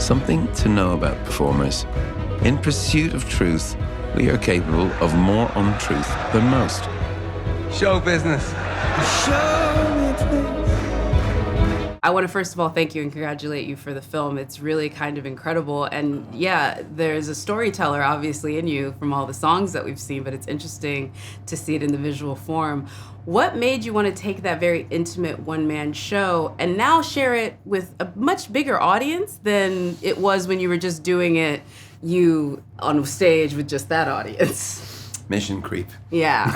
something to know about performers. In pursuit of truth, we are capable of more untruth than most. Show business. I want to first of all thank you and congratulate you for the film. It's really kind of incredible. And yeah, there's a storyteller obviously in you from all the songs that we've seen, but it's interesting to see it in the visual form. What made you want to take that very intimate one-man show and now share it with a much bigger audience than it was when you were just doing it you on stage with just that audience? Mission creep. Yeah.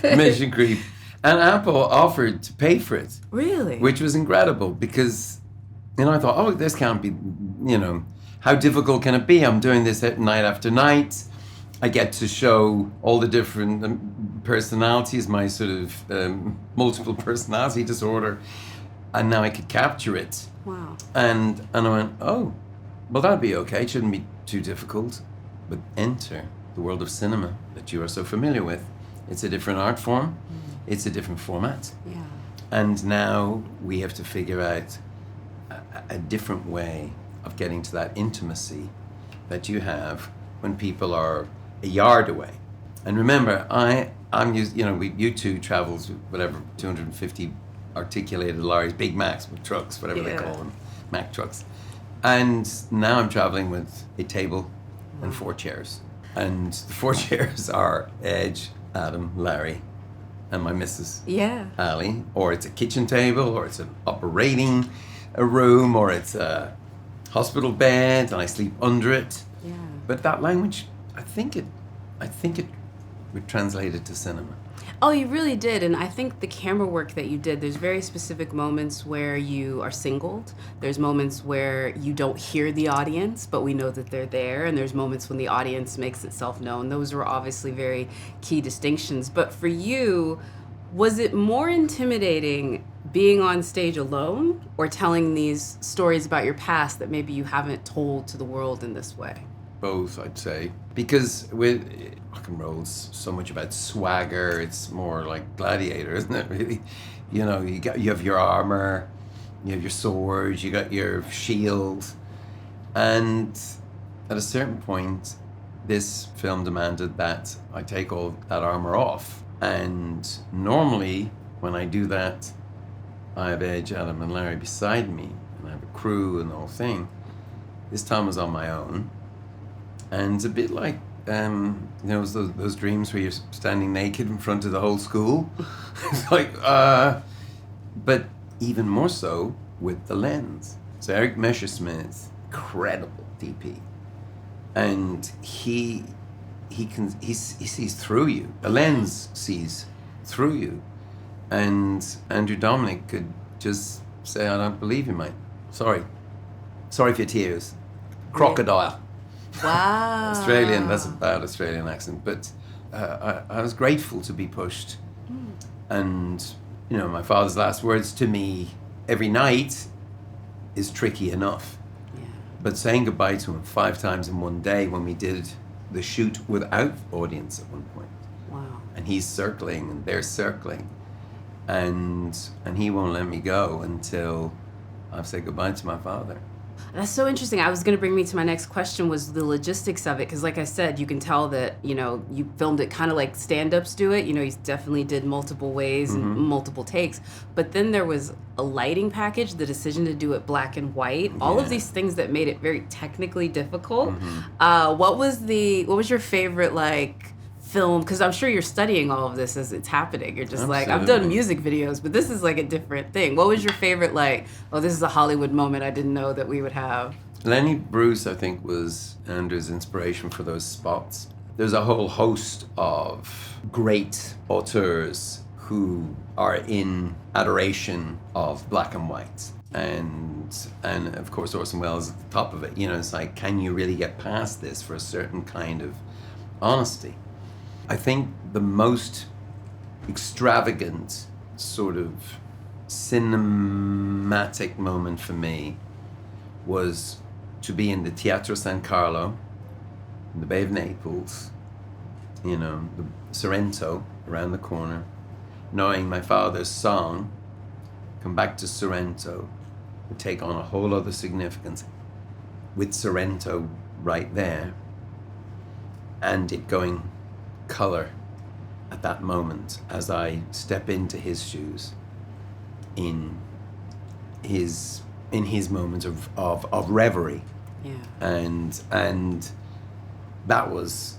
Mission creep. And Apple offered to pay for it. Really? Which was incredible because, I thought, oh, this can't be, how difficult can it be? I'm doing this night after night. I get to show all the different personalities, my sort of multiple personality disorder, and now I could capture it. Wow. And I went, oh, well, that'd be okay. It shouldn't be too difficult. But enter the world of cinema that you are so familiar with. It's a different art form. It's a different format. Yeah. And now we have to figure out a different way of getting to that intimacy that you have when people are a yard away. And remember, I'm used, U2 travels with whatever, 250 articulated lorries, big Macs with trucks, whatever they call them, Mac trucks. And now I'm traveling with a table and 4 chairs. And the 4 chairs are Edge, Adam, Larry, and my missus, Ali. Or it's a kitchen table, or it's an operating room, or it's a hospital bed, and I sleep under it. Yeah. But that language, I think it would translate it to cinema. Oh, you really did. And I think the camera work that you did, there's very specific moments where you are singled. There's moments where you don't hear the audience, but we know that they're there. And there's moments when the audience makes itself known. Those were obviously very key distinctions. But for you, was it more intimidating being on stage alone or telling these stories about your past that maybe you haven't told to the world in this way? Both, I'd say. Because with rock and roll's so much about swagger, it's more like Gladiator, isn't it, really? You have your armor, you have your swords, you got your shield. And at a certain point, this film demanded that I take all that armor off. And normally, when I do that, I have Edge, Adam, and Larry beside me, and I have a crew and the whole thing. This time I was on my own. And it's a bit like, those dreams where you're standing naked in front of the whole school. It's like, but even more so with the lens. So Eric Messersmith, incredible DP. And he sees through you. The lens sees through you. And Andrew Dominic could just say, I don't believe you, mate. Sorry for your tears. Crocodile. Wow. Australian, that's a bad Australian accent, but I was grateful to be pushed. And, my father's last words to me every night is tricky enough. Yeah. But saying goodbye to him 5 times in one day when we did the shoot without audience at one point. Wow. And he's circling and they're circling. And he won't let me go until I've said goodbye to my father. That's so interesting. I was going to bring me to my next question was the logistics of it. Because like I said, you can tell that, you filmed it kind of like stand-ups do it. You definitely did multiple ways and multiple takes. But then there was a lighting package, the decision to do it black and white, all of these things that made it very technically difficult. What was your favorite, film? Because I'm sure you're studying all of this as it's happening. You're just Absolutely. I've done music videos, but this is a different thing. What was your favorite, this is a Hollywood moment I didn't know that we would have? Lenny Bruce, I think, was Andrew's inspiration for those spots. There's a whole host of great auteurs who are in adoration of black and white. And of course Orson Welles at the top of it. It's like, can you really get past this for a certain kind of honesty? I think the most extravagant sort of cinematic moment for me was to be in the Teatro San Carlo, in the Bay of Naples, the Sorrento around the corner, knowing my father's song, Come Back to Sorrento, would take on a whole other significance. with Sorrento right there, and it going color at that moment as I step into his shoes in his moment of reverie. Yeah. And that was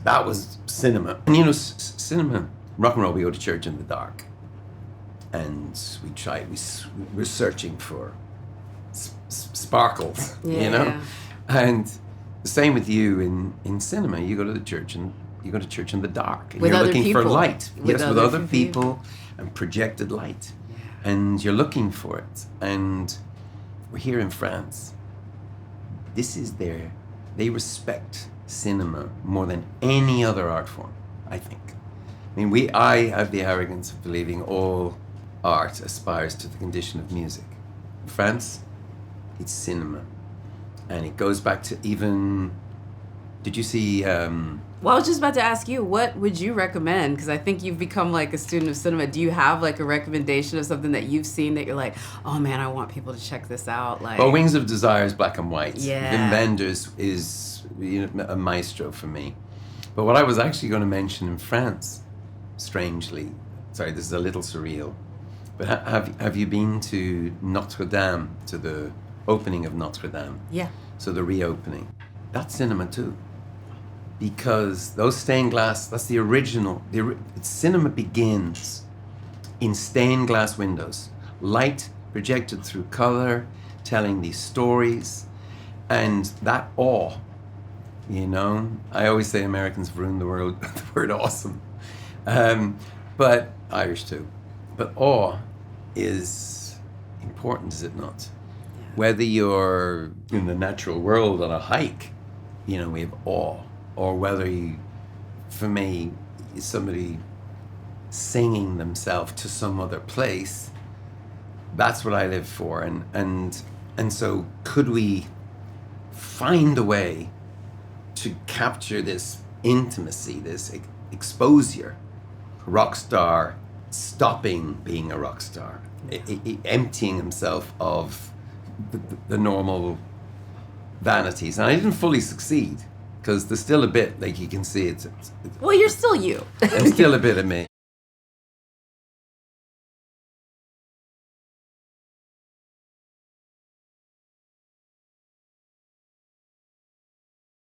cinema. And you know, cinema, rock and roll, we go to church in the dark, and we're searching for sparkles, Yeah. you know. And the same with you in cinema. You go to the church and you go to church in the dark, and With you're other looking for people. light. With Yes, with other other people and projected light, and you're looking for it. And we're here in France. This is they respect cinema more than any other art form, I think. I mean, I have the arrogance of believing all art aspires to the condition of music. In France, it's cinema. And it goes back to even, did you see, Well, I was just about to ask you, what would you recommend? Because I think you've become like a student of cinema. Do you have like a recommendation of something that you've seen that you're like, oh man, I want people to check this out? Like, well, Wings of Desire is black and white. Yeah. Wim Wenders is a maestro for me. But what I was actually going to mention in France, strangely, sorry, this is a little surreal, but have you been to Notre Dame, to the opening of Notre Dame? Yeah. So the reopening. That's cinema too. Because those stained glass, that's the original. Cinema begins in stained glass windows. Light projected through color, telling these stories, and that awe, you know. I always say Americans have ruined the word awesome. But Irish too. But awe is important, is it not? Yeah. Whether you're in the natural world on a hike, you know, we have awe. Or whether for me, is somebody singing themselves to some other place, that's what I live for. And so could we find a way to capture this intimacy, this exposure, rock star stopping being a rock star, emptying himself of the normal vanities. And I didn't fully succeed, because there's still a bit, like you can see, it's Well, you're still you. there's still a bit of me.